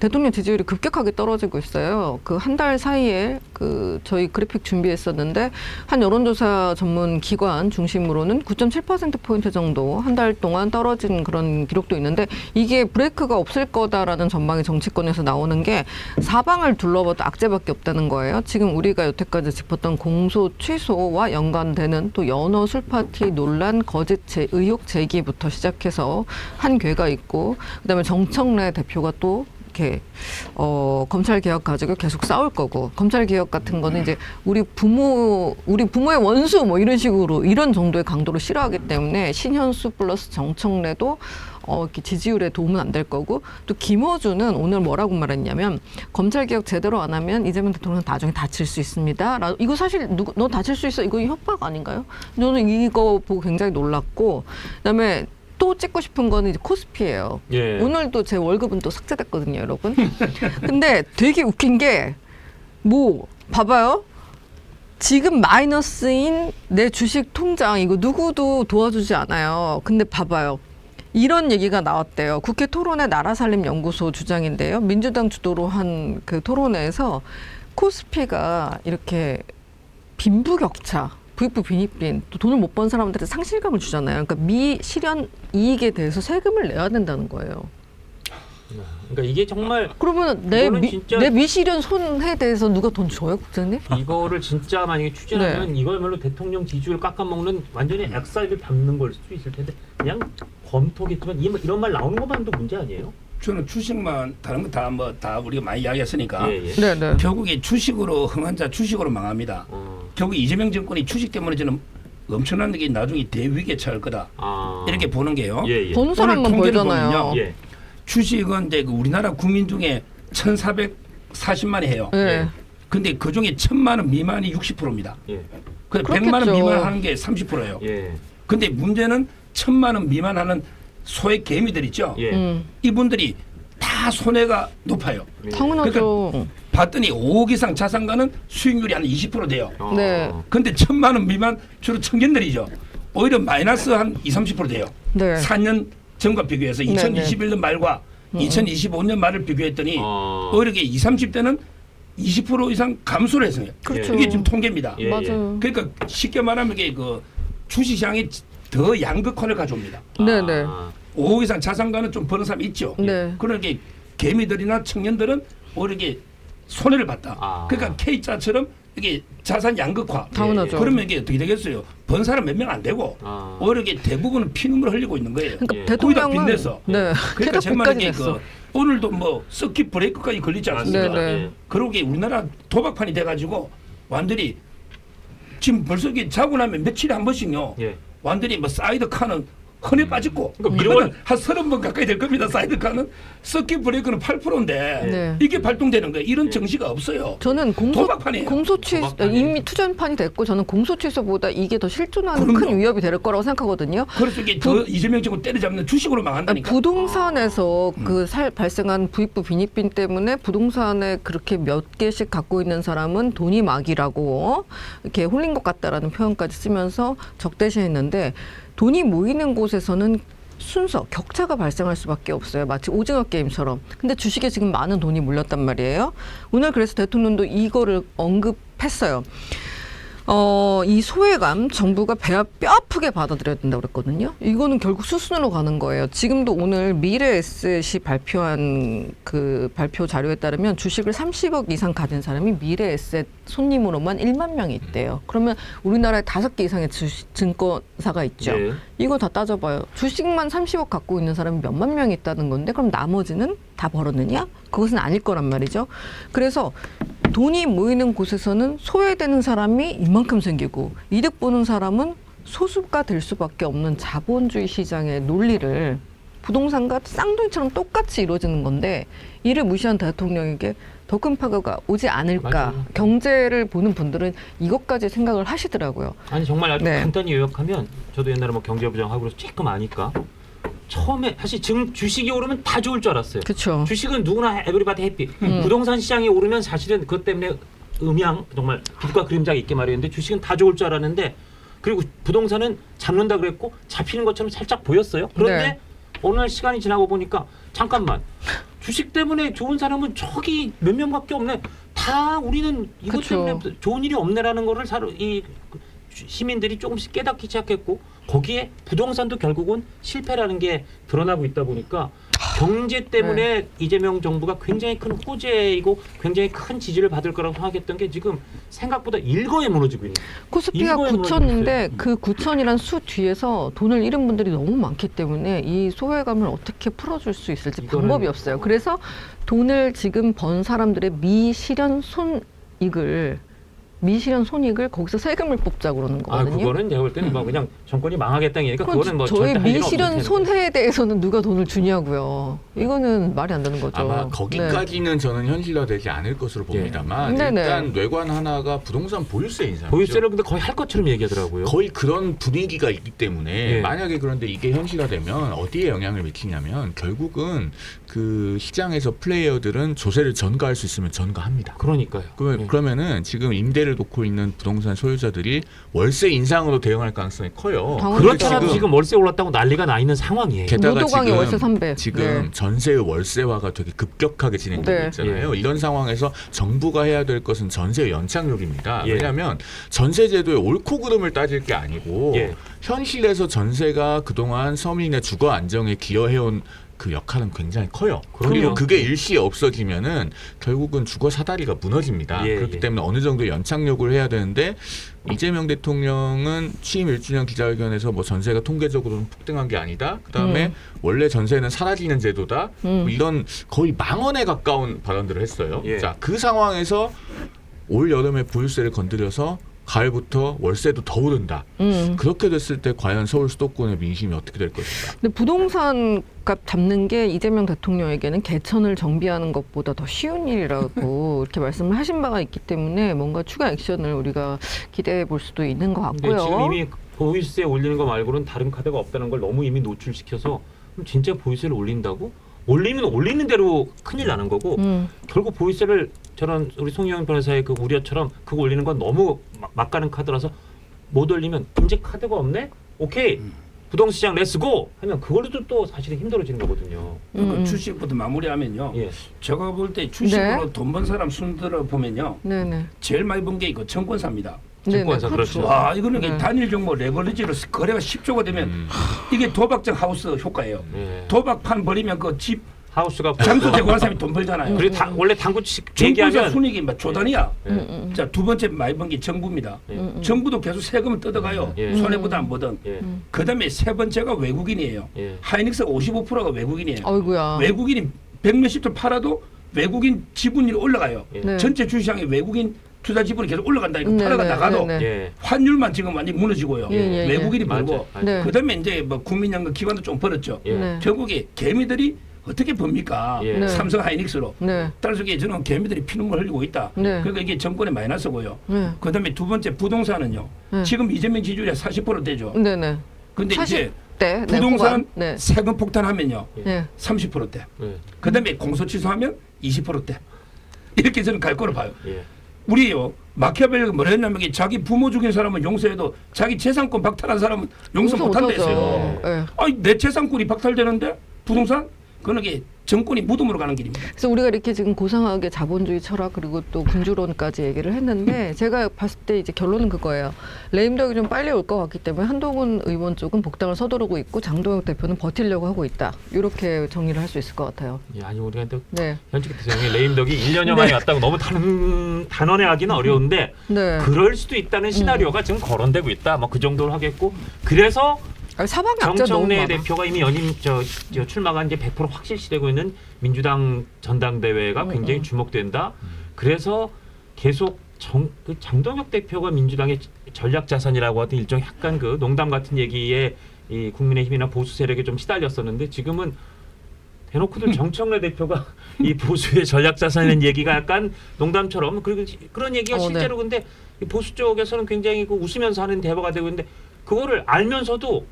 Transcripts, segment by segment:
대통령 지지율이 급격하게 떨어지고 있어요. 그 한 달 사이에 그 저희 그래픽 준비했었는데 한 여론조사 전문 기관 중심으로는 9.7%포인트 정도 한 달 동안 떨어진 그런 기록도 있는데 이게 브레이크가 없을 거다라는 전망이 정치권에서 나오는 게 사방을 둘러봐도 악재밖에 없다는 거예요. 지금 우리가 여태까지 짚었던 공소 취소와 연관되는 또 연어 술파티 논란, 거짓 의혹 제기부터 시작해서 한 괴가 있고 그다음에 정청래 대표가 또 이렇게 검찰 개혁 가지고 계속 싸울 거고 검찰 개혁 같은 거는 이제 우리 부모의 원수 뭐 이런 식으로 이런 정도의 강도로 싫어하기 때문에 신현수 플러스 정청래도 이렇게 지지율에 도움은 안 될 거고 또 김어준은 오늘 뭐라고 말했냐면 검찰 개혁 제대로 안 하면 이재명 대통령 나중에 다칠 수 있습니다. 이거 사실 너 다칠 수 있어 이거 협박 아닌가요? 저는 이거 보고 굉장히 놀랐고 그다음에 또 찍고 싶은 거는 이제 코스피예요. 예. 오늘도 제 월급은 또 삭제됐거든요, 여러분. 근데 되게 웃긴 게 뭐 봐봐요. 지금 마이너스인 내 주식 통장 이거 누구도 도와주지 않아요. 근데 봐봐요. 이런 얘기가 나왔대요. 국회 토론회 나라살림연구소 주장인데요. 민주당 주도로 한 그 토론회에서 코스피가 이렇게 빈부격차 부익부 빈익빈 또 돈을 못 번 사람들한테 상실감을 주잖아요. 그러니까 미실현 이익에 대해서 세금을 내야 된다는 거예요. 그러니까 이게 정말 그러면 내 미실현 손해에 대해서 누가 돈 줘요, 국장님? 이거를 진짜 만약에 추진하면 네. 이거야말로 대통령 지지율 깎아먹는 완전히 액살을 밟는 걸 수도 있을 텐데 그냥 검토겠지만 이런 말 나오는 것만도 문제 아니에요? 저는 주식만 다른 거 다 우리가 많이 이야기했으니까 예. 네네. 결국에 주식으로 흥한 자 주식으로 망합니다. 결국 이재명 정권이 주식 때문에 저는 엄청난 게 나중에 대위기에 처할 거다. 이렇게 보는 게요. 예. 번 사람만 통계를 벌잖아요. 보면요. 예. 주식은 이제 그 우리나라 국민 중에 1,440만이 해요. 네. 근데 그 중에 1,000만 원 미만이 60%입니다. 예. 그 그렇겠죠. 100만 원 미만 하는 게 30%예요. 예. 근데 문제는 1,000만 원 미만 하는 소액 개미들 있죠. 예. 이분들이 다 손해가 높아요. 당연하죠. 봤더니 5억 이상 자산가는 수익률이 한 20% 돼요. 네. 근데 1,000만 원 미만 주로 청년들이죠. 오히려 마이너스 한 20-30% 돼요. 네. 4년 전과 비교해서 2021년 말과 2025년 말을 비교했더니 오히려 20, 30대는 20% 이상 감소를 했어요. 그렇죠. 이게 지금 통계입니다. 예. 맞아요. 그러니까 쉽게 말하면 이게 그 주식시장이 더 양극화를 가져옵니다. 네네. 5억 이상 자산가는 좀 버는 사람이 있죠. 네. 그러니까 개미들이나 청년들은 오히려 이게 손해를 봤다. 그러니까 K자처럼 이게 자산 양극화. 당연하죠. 그러면 이게 어떻게 되겠어요? 번 사람 몇 명 안 되고 오히려 이게 대부분은 피눈물 흘리고 있는 거예요. 그러니까 예. 대통령은 거기다 빚내서. 네. 그러니까 제 말은 이게 냈어. 오늘도 뭐 서킷 브레이크까지 걸리지 않습니까? 네네. 그러고 우리나라 도박판이 돼가지고 완전히 지금 벌써 이게 자고 나면 며칠에 한 번씩요. 예. 완전히 뭐 사이드 카는 헌에 빠졌고 그러니까 이거는 한 30번 가까이 될 겁니다. 사이드카는 서킷 브레이크는 8%인데 네. 이게 발동되는 거예요. 이런 정시가 없어요. 저는 도박판이에요. 이미 투전판이 됐고 저는 공소 취소보다 이게 더 실존하는 그럼요. 큰 위협이 될 거라고 생각하거든요. 그래서 이게 더 이재명 정권 때려잡는 주식으로 망한다니까. 부동산에서 발생한 부익부 빈익빈 때문에 부동산에 그렇게 몇 개씩 갖고 있는 사람은 돈이 막이라고 이렇게 홀린 것 같다라는 표현까지 쓰면서 적대시했는데 돈이 모이는 곳에서는 순서, 격차가 발생할 수밖에 없어요. 마치 오징어 게임처럼. 근데 주식에 지금 많은 돈이 몰렸단 말이에요. 오늘 그래서 대통령도 이거를 언급했어요. 이 소외감 정부가 뼈 아프게 받아들여야 된다고 그랬거든요. 이거는 결국 수순으로 가는 거예요. 지금도 오늘 미래에셋이 발표한 그 발표 자료에 따르면 주식을 30억 이상 가진 사람이 미래에셋 손님으로만 1만 명이 있대요. 그러면 우리나라에 5개 이상의 증권사가 있죠. 예. 이거 다 따져봐요. 주식만 30억 갖고 있는 사람이 몇만 명이 있다는 건데 그럼 나머지는 다 벌었느냐? 그것은 아닐 거란 말이죠. 그래서 돈이 모이는 곳에서는 소외되는 사람이 이만큼 생기고 이득 보는 사람은 소수가 될 수밖에 없는 자본주의 시장의 논리를 부동산과 쌍둥이처럼 똑같이 이루어지는 건데 이를 무시한 대통령에게 더 큰 파괴가 오지 않을까. 맞아요. 경제를 보는 분들은 이것까지 생각을 하시더라고요. 아니 정말 아주 네. 간단히 요약하면 저도 옛날에 뭐 경제부장하고 그래서 조금 아니까 처음에 사실 지금 주식이 오르면 다 좋을 줄 알았어요. 그렇죠. 주식은 누구나 에브리바디 해피. 부동산 시장이 오르면 사실은 그것 때문에 음양 정말 빛과 그림자가 있게 마련인데 주식은 다 좋을 줄 알았는데 그리고 부동산은 잡는다 그랬고 잡히는 것처럼 살짝 보였어요. 그런데 네. 어느 날 시간이 지나고 보니까 잠깐만 주식 때문에 좋은 사람은 저기 몇 명밖에 없네. 다 우리는 이것 그쵸. 때문에 좋은 일이 없네라는 거를 시민들이 조금씩 깨닫기 시작했고 거기에 부동산도 결국은 실패라는 게 드러나고 있다 보니까 경제 때문에 이재명 정부가 굉장히 큰 호재이고 굉장히 큰 지지를 받을 거라고 생각했던 게 지금 생각보다 일거에 무너지고 있는. 코스피가 일거에 9천인데 그 9천이란 수 뒤에서 돈을 잃은 분들이 너무 많기 때문에 이 소외감을 어떻게 풀어줄 수 있을지 방법이 없어요. 그래서 돈을 지금 번 사람들의 미실현 손익을 거기서 세금을 뽑자 그러는 거거든요. 그거는 제가 볼 때는 뭐 그냥 정권이 망하겠다는 얘기니까 그거는 뭐 저희 절대 할 일은 미실현 없는 손해에 대해서는 누가 돈을 주냐고요. 이거는 말이 안 되는 거죠. 아마 거기까지는 저는 현실화되지 않을 것으로 봅니다만 네네. 일단 뇌관 하나가 부동산 보유세 인상. 보유세를 근데 거의 할 것처럼 얘기하더라고요. 거의 그런 분위기가 있기 때문에 예. 만약에 그런데 이게 현실화되면 어디에 영향을 미치냐면 결국은 그 시장에서 플레이어들은 조세를 전가할 수 있으면 전가합니다. 그러니까요. 그러면은 지금 임대를 놓고 있는 부동산 소유자들이 월세 인상으로 대응할 가능성이 커요. 그렇잖아도 지금 월세 올랐다고 난리가 나 있는 상황이에요. 게다가 노도강이 월세 300. 지금 네. 전세의 월세화가 되게 급격하게 진행되고 네. 있잖아요. 이런 상황에서 정부가 해야 될 것은 전세 연착륙입니다. 예. 왜냐하면 전세제도의 옳고 그름을 따질 게 아니고 예. 현실에서 전세가 그동안 서민의 주거 안정에 기여해온 그 역할은 굉장히 커요. 그럼요. 그리고 그게 일시에 없어지면은 결국은 주거 사다리가 무너집니다. 예, 그렇기 예. 때문에 어느 정도 연착륙을 해야 되는데 이재명 대통령은 취임 1주년 기자회견에서 뭐 전세가 통계적으로는 폭등한 게 아니다. 그다음에 원래 전세는 사라지는 제도다. 뭐 이런 거의 망언에 가까운 발언들을 했어요. 예. 자, 그 상황에서 올 여름에 보유세를 건드려서 가을부터 월세도 더 오른다. 그렇게 됐을 때 과연 서울 수도권의 민심이 어떻게 될 것인가. 근데 부동산 값 잡는 게 이재명 대통령에게는 개천을 정비하는 것보다 더 쉬운 일이라고 이렇게 말씀을 하신 바가 있기 때문에 뭔가 추가 액션을 우리가 기대해 볼 수도 있는 것 근데 같고요. 지금 이미 보유세 올리는 거 말고는 다른 카드가 없다는 걸 너무 이미 노출시켜서 그럼 진짜 보유세를 올린다고? 올리면 올리는 대로 큰일 나는 거고 결국 보유세를 저런 우리 송희영 변호사의 그 우려처럼 그거 올리는 건 너무 막 가는 카드라서 못 올리면 이제 카드가 없네? 오케이 부동시장 렛츠고 하면 그걸로도 또 사실은 힘들어지는 거거든요. 그 주식부터 마무리하면요. 예. 제가 볼 때 주식으로 돈 번 사람 순들어 보면요. 네네. 제일 많이 번 게 이거 증권사입니다. 증권사 그렇죠. 와 이거는 네. 단일 종목 레버리지로 거래가 10조가 되면 이게 도박장 하우스 효과예요. 예. 도박판 벌이면 그 집 하우스가 장소 제공하는 사람이 돈 벌잖아요. 그리고 원래 당구치 증권사 얘기하면 순이익이 막 조단이야. 예. 자, 두 번째 많이 번 게 정부입니다. 정부도 계속 세금을 뜯어가요. 예. 손해보다 안 보든. 예. 그다음에 세 번째가 외국인이에요. 예. 하이닉스가 55%가 외국인이에요. 어이구야. 외국인이 100몇십 톤 팔아도 외국인 지분율이 올라가요. 예. 네. 전체 주시장에 외국인 투자 지분이 계속 올라간다니까. 네, 팔아가 네, 나가도 네, 네. 예. 환율만 지금 완전 히 무너지고요. 예, 예, 외국인이 맞아요. 벌고. 네. 그다음에 이제 뭐 국민연금 기관도 좀 벌었죠. 예. 네. 결국에 개미들이 어떻게 봅니까? 예. 네. 삼성 하이닉스로. 네. 따라서 저는 개미들이 피눈물 흘리고 있다. 네. 그러니까 이게 정권의 마이너스고요. 네. 그다음에 두 번째 부동산은요. 네. 지금 이재명 지지율이 40%대죠. 네네. 근데 이제 40대. 부동산 네. 세금 폭탄하면요. 네. 30%대. 예. 그다음에 공소 취소하면 20%대. 이렇게 저는 갈 거로 봐요. 예. 우리요. 마키아벨리가 뭐라 했냐면 자기 부모 죽인 사람은 용서해도 자기 재산권 박탈한 사람은 용서 못한다 했어요. 네. 아니 내 재산권이 박탈되는데 부동산? 그건 이게 정권이 무덤으로 가는 길입니다. 그래서 우리가 이렇게 지금 고상하게 자본주의 철학 그리고 또 군주론까지 얘기를 했는데 제가 봤을 때 이제 결론은 그거예요. 레임덕이 좀 빨리 올 것 같기 때문에 한동훈 의원 쪽은 복당을 서두르고 있고 장동혁 대표는 버티려고 하고 있다. 이렇게 정리를 할 수 있을 것 같아요. 예, 아니 우리가 또 네. 현직 대통령이 레임덕이 1년여 만에 왔다고 너무 단언해하기는 어려운데 네. 그럴 수도 있다는 시나리오가 지금 거론되고 있다. 뭐 그 정도로 하겠고 그래서 사방에 악재 너무 정청래 많아. 대표가 이미 연임 저 출마가 이제 100% 확실시되고 있는 민주당 전당대회가 굉장히 주목된다. 그래서 계속 그 장동혁 대표가 민주당의 전략 자산이라고 하던 일종 약간 그 농담 같은 얘기에 이 국민의힘이나 보수 세력에 좀 시달렸었는데 지금은 대놓고도 정청래 대표가 이 보수의 전략 자산이라는 얘기가 약간 농담처럼 그리고 그런 얘기가 실제로 네. 근데 이 보수 쪽에서는 굉장히 그 웃으면서 하는 대화가 되고 있는데 그거를 알면서도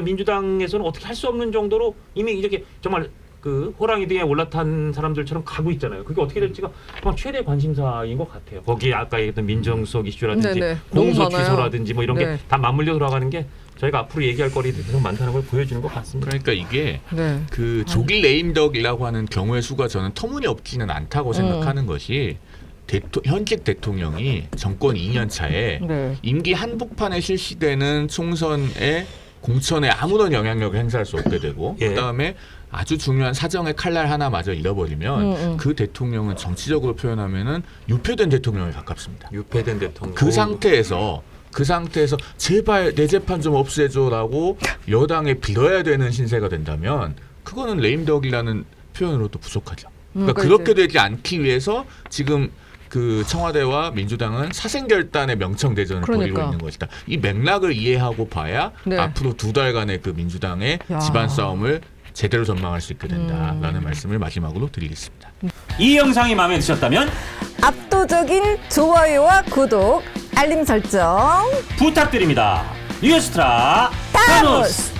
민주당에서는 어떻게 할 수 없는 정도로 이미 이렇게 정말 그 호랑이 등에 올라탄 사람들처럼 가고 있잖아요. 그게 어떻게 될지가 정말 최대 관심사인 것 같아요. 거기에 아까 얘기했던 민정수석 이슈라든지 네네. 너무 공소 많아요. 취소라든지 뭐 이런 네. 게 다 맞물려 돌아가는 게 저희가 앞으로 얘기할 거리들이 계속 많다는 걸 보여주는 것 같습니다. 그러니까 이게 네. 그 조기 레임덕이라고 하는 경우의 수가 저는 터무니없지는 않다고 생각하는 것이 현직 대통령이 정권 2년 차에 네. 임기 한복판에 실시되는 총선에 공천에 아무런 영향력을 행사할 수 없게 되고 예. 그다음에 아주 중요한 사정의 칼날 하나마저 잃어버리면 그 대통령은 정치적으로 표현하면은 유폐된 대통령에 가깝습니다. 유폐된 대통령. 그 상태에서 제발 내 재판 좀 없애줘라고 여당에 빌어야 되는 신세가 된다면 그거는 레임덕이라는 표현으로도 부족하죠. 그러니까 그렇게 되지 않기 위해서 지금 그 청와대와 민주당은 사생결단의 명청대전을 벌이고 있는 것이다. 이 맥락을 이해하고 봐야 네. 앞으로 2달간의 그 민주당의 야. 집안 싸움을 제대로 전망할 수 있게 된다라는 말씀을 마지막으로 드리겠습니다. 이 영상이 마음에 드셨다면 압도적인 좋아요와 구독, 알림 설정 부탁드립니다. 뉴스트라 타노스.